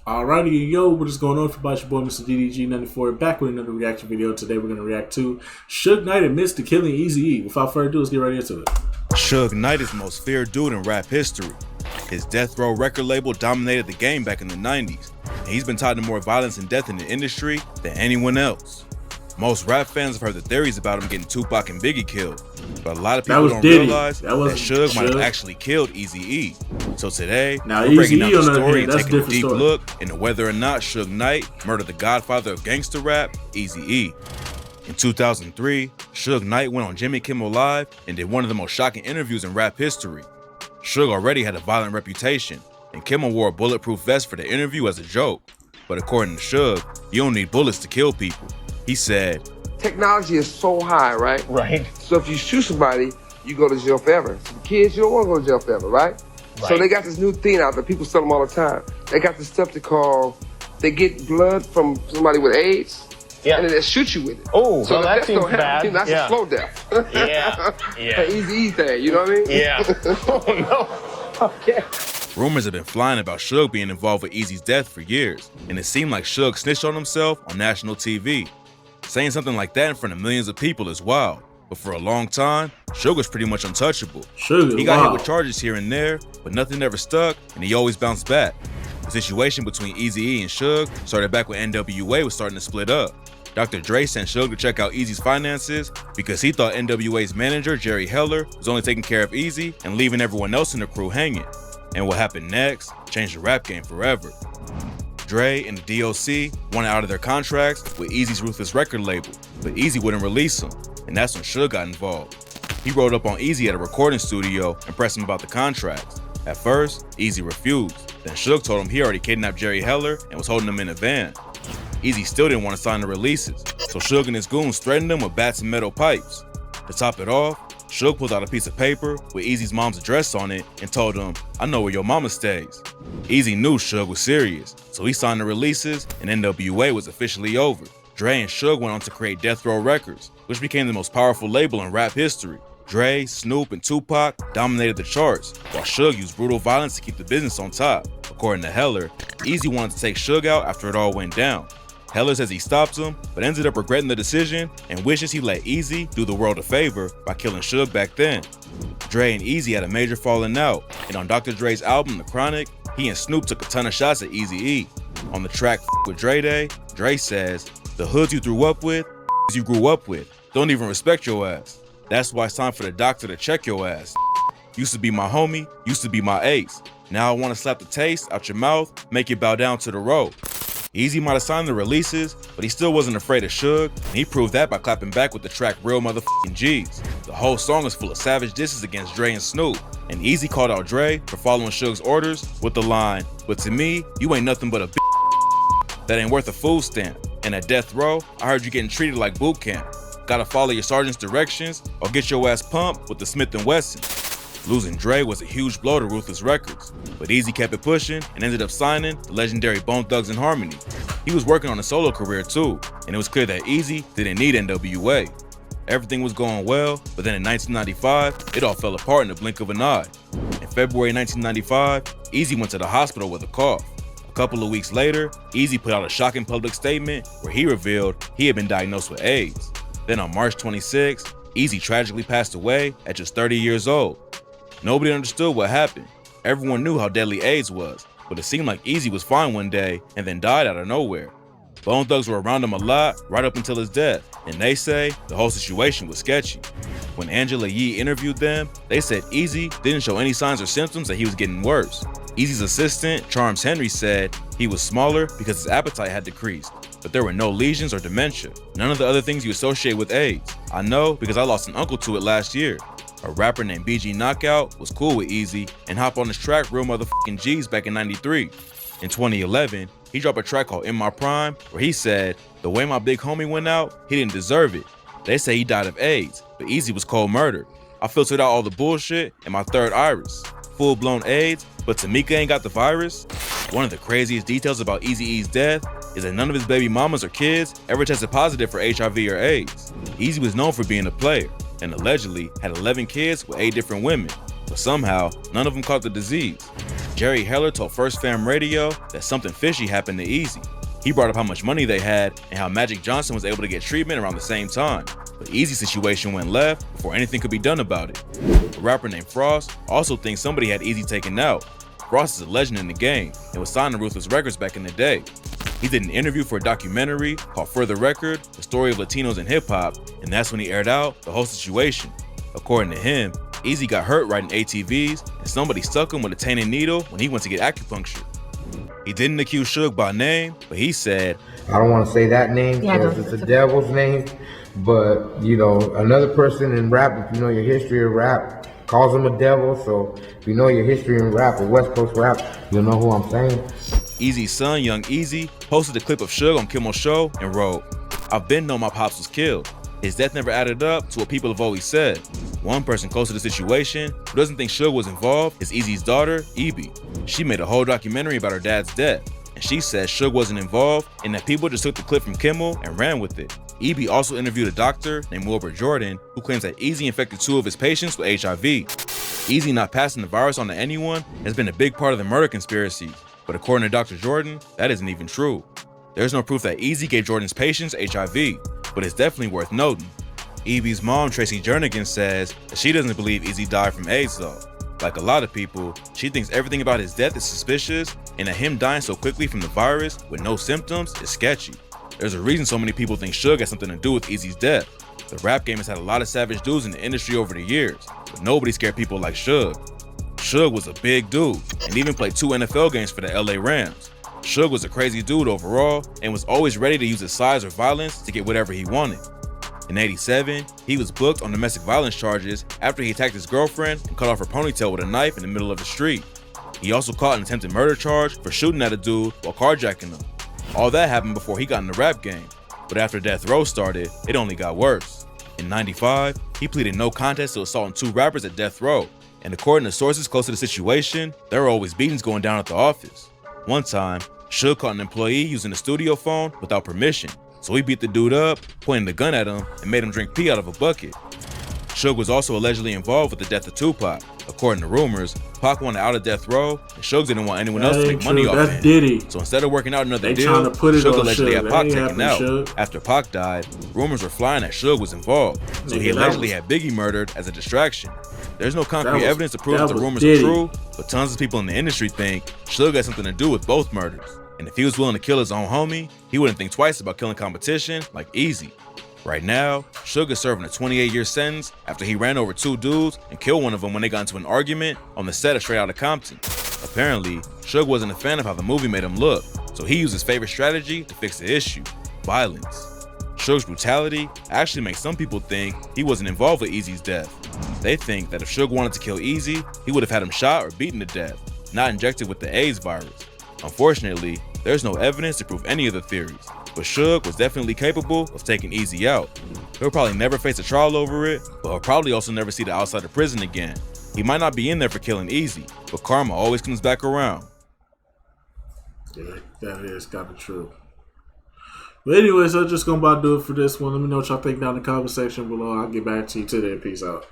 Alrighty, yo, what is going on? It's your boy, Mr. DDG94, back with another reaction video. Today we're going to react to Suge Knight admits to killing Eazy-E. Without further ado, let's get right into it. Suge Knight is the most feared dude in rap history. His Death Row record label dominated the game back in the 90s, and he's been tied to more violence and death in the industry than anyone else. Most rap fans have heard the theories about him getting Tupac and Biggie killed, but a lot of people don't realize that Suge might have actually killed Eazy-E. So today, we're breaking down the story and taking a deep look into whether or not Suge Knight murdered the godfather of gangster rap, Eazy-E. In 2003, Suge Knight went on Jimmy Kimmel Live and did one of the most shocking interviews in rap history. Suge already had a violent reputation, and Kimmel wore a bulletproof vest for the interview as a joke. But according to Suge, you don't need bullets to kill people. He said, technology is so high, right? Right. So if you shoot somebody, you go to jail forever. So the kids, you don't want to go to jail forever, right? So they got this new thing out there. People sell them all the time. They got this stuff they get blood from somebody with AIDS, and then they shoot you with it. Oh, so well, that seems bad. That's a slow death. Yeah. An Eazy-E thing, you know what I mean? Yeah. Oh, no. Okay. Rumors have been flying about Suge being involved with Eazy's death for years, and it seemed like Suge snitched on himself on national TV. Saying something like that in front of millions of people is wild, but for a long time, Suge was pretty much untouchable. He got hit with charges here and there, but nothing ever stuck, and he always bounced back. The situation between Eazy-E and Suge started back when NWA was starting to split up. Dr. Dre sent Suge to check out Eazy's finances because he thought NWA's manager, Jerry Heller, was only taking care of Eazy and leaving everyone else in the crew hanging. And what happened next changed the rap game forever. Dre and the DOC wanted out of their contracts with Eazy's ruthless record label, but Eazy wouldn't release them, and that's when Suge got involved. He rode up on Eazy at a recording studio and pressed him about the contracts. At first, Eazy refused. Then Suge told him he already kidnapped Jerry Heller and was holding him in a van. Eazy still didn't want to sign the releases, so Suge and his goons threatened him with bats and metal pipes. To top it off, Suge pulled out a piece of paper with Eazy's mom's address on it and told him, "I know where your mama stays." Eazy knew Suge was serious, so he signed the releases and NWA was officially over. Dre and Suge went on to create Death Row Records, which became the most powerful label in rap history. Dre, Snoop, and Tupac dominated the charts, while Suge used brutal violence to keep the business on top. According to Heller, Eazy wanted to take Suge out after it all went down. Heller says he stopped him, but ended up regretting the decision and wishes he let Eazy do the world a favor by killing Suge back then. Dre and Eazy had a major falling out, and on Dr. Dre's album, The Chronic, he and Snoop took a ton of shots at Eazy-E. On the track with Dre Day, Dre says, "The hoods you grew up with, you grew up with, don't even respect your ass. That's why it's time for the doctor to check your ass. Used to be my homie, used to be my ace. Now I want to slap the taste out your mouth, make you bow down to the road." Eazy might have signed the releases, but he still wasn't afraid of Suge, and he proved that by clapping back with the track Real Motherfucking G's. The whole song is full of savage disses against Dre and Snoop, and Eazy called out Dre for following Suge's orders with the line, "But to me, you ain't nothing but a that ain't worth a food stamp. And at Death Row, I heard you getting treated like boot camp. Gotta follow your sergeant's directions or get your ass pumped with the Smith & Wesson." Losing Dre was a huge blow to Ruthless Records, but Eazy kept it pushing and ended up signing the legendary Bone Thugs and Harmony. He was working on a solo career too, and it was clear that Eazy didn't need NWA. Everything was going well, but then in 1995, it all fell apart in the blink of an eye. In February 1995, Eazy went to the hospital with a cough. A couple of weeks later, Eazy put out a shocking public statement where he revealed he had been diagnosed with AIDS. Then on March 26, Eazy tragically passed away at just 30 years old. Nobody understood what happened. Everyone knew how deadly AIDS was, but it seemed like Eazy was fine one day and then died out of nowhere. Bone Thugs were around him a lot right up until his death, and they say the whole situation was sketchy. When Angela Yee interviewed them, they said Eazy didn't show any signs or symptoms that he was getting worse. Eazy's assistant, Charles Henry, said he was smaller because his appetite had decreased, but there were no lesions or dementia, none of the other things you associate with AIDS. I know because I lost an uncle to it last year. A rapper named BG Knockout was cool with Eazy and hopped on his track Real Motherfucking G's back in '93. In 2011, he dropped a track called In My Prime where he said, "The way my big homie went out, he didn't deserve it. They say he died of AIDS, but Eazy was cold murdered. I filtered out all the bullshit in my third iris. Full-blown AIDS, but Tamika ain't got the virus." One of the craziest details about Eazy-E's death is that none of his baby mamas or kids ever tested positive for HIV or AIDS. Eazy was known for being a player, and allegedly had 11 kids with 8 different women, but somehow none of them caught the disease. Jerry Heller told First Fam Radio that something fishy happened to Eazy. He brought up how much money they had and how Magic Johnson was able to get treatment around the same time. But Eazy's situation went left before anything could be done about it. A rapper named Frost also thinks somebody had Eazy taken out. Frost is a legend in the game and was signed to Ruthless Records back in the day. He did an interview for a documentary called For the Record, The Story of Latinos in Hip Hop, and that's when he aired out the whole situation. According to him, Eazy got hurt riding ATVs and somebody stuck him with a tainted needle when he went to get acupuncture. He didn't accuse Suge by name, but he said, I don't want to say that name because it's the devil's name, but you know, another person in rap, if you know your history of rap, calls him a devil. So if you know your history in rap or West Coast rap, you'll know who I'm saying. Eazy's son, Young Eazy, posted a clip of Suge on Kimmel's show and wrote, I've been known my pops was killed. His death never added up to what people have always said. One person close to the situation who doesn't think Suge was involved is Eazy's daughter, Evie. She made a whole documentary about her dad's death, and she says Suge wasn't involved and that people just took the clip from Kimmel and ran with it. Evie also interviewed a doctor named Wilbur Jordan who claims that Eazy infected 2 of his patients with HIV. Eazy not passing the virus on to anyone has been a big part of the murder conspiracy, but according to Dr. Jordan, that isn't even true. There's no proof that Eazy gave Jordan's patients HIV, but it's definitely worth noting. Evie's mom, Tracy Jernigan, says that she doesn't believe Eazy died from AIDS though. Like a lot of people, she thinks everything about his death is suspicious and that him dying so quickly from the virus with no symptoms is sketchy. There's a reason so many people think Suge has something to do with Eazy's death. The rap game has had a lot of savage dudes in the industry over the years, but nobody scared people like Suge. Suge was a big dude and even played 2 NFL games for the LA Rams. Suge was a crazy dude overall and was always ready to use his size or violence to get whatever he wanted. In '87, he was booked on domestic violence charges after he attacked his girlfriend and cut off her ponytail with a knife in the middle of the street. He also caught an attempted murder charge for shooting at a dude while carjacking him. All that happened before he got in the rap game, but after Death Row started, it only got worse. In '95, he pleaded no contest to assaulting 2 rappers at Death Row, and according to sources close to the situation, there were always beatings going down at the office. One time, Suge caught an employee using a studio phone without permission, so he beat the dude up, pointing the gun at him, and made him drink pee out of a bucket. Suge was also allegedly involved with the death of Tupac. According to rumors, Pac wanted out of Death Row, and Suge didn't want anyone else to make money off him. Diddy. So instead of working out another They deal, tryna put it Suge on allegedly Suge. had Pac That ain't taken happening, out. Suge. After Pac died, rumors were flying that Suge was involved, so he Nigga, that allegedly was- had Biggie murdered as a distraction. There's no That concrete was- evidence to prove that that the was rumors Diddy. are true, but tons of people in the industry think Suge had something to do with both murders. And if he was willing to kill his own homie, he wouldn't think twice about killing competition like Eazy. Right now, Suge is serving a 28-year sentence after he ran over 2 dudes and killed one of them when they got into an argument on the set of Straight Outta Compton. Apparently, Suge wasn't a fan of how the movie made him look, so he used his favorite strategy to fix the issue: violence. Suge's brutality actually makes some people think he wasn't involved with Eazy's death. They think that if Suge wanted to kill Eazy, he would have had him shot or beaten to death, not injected with the AIDS virus. Unfortunately, there's no evidence to prove any of the theories, but Suge was definitely capable of taking Eazy out. He'll probably never face a trial over it, but he'll probably also never see the outside of prison again. He might not be in there for killing Eazy, but karma always comes back around. Yeah, that is kind of true. But anyways, I'm just gonna about do it for this one. Let me know what y'all think down in the comment section below. I'll get back to you today. Peace out.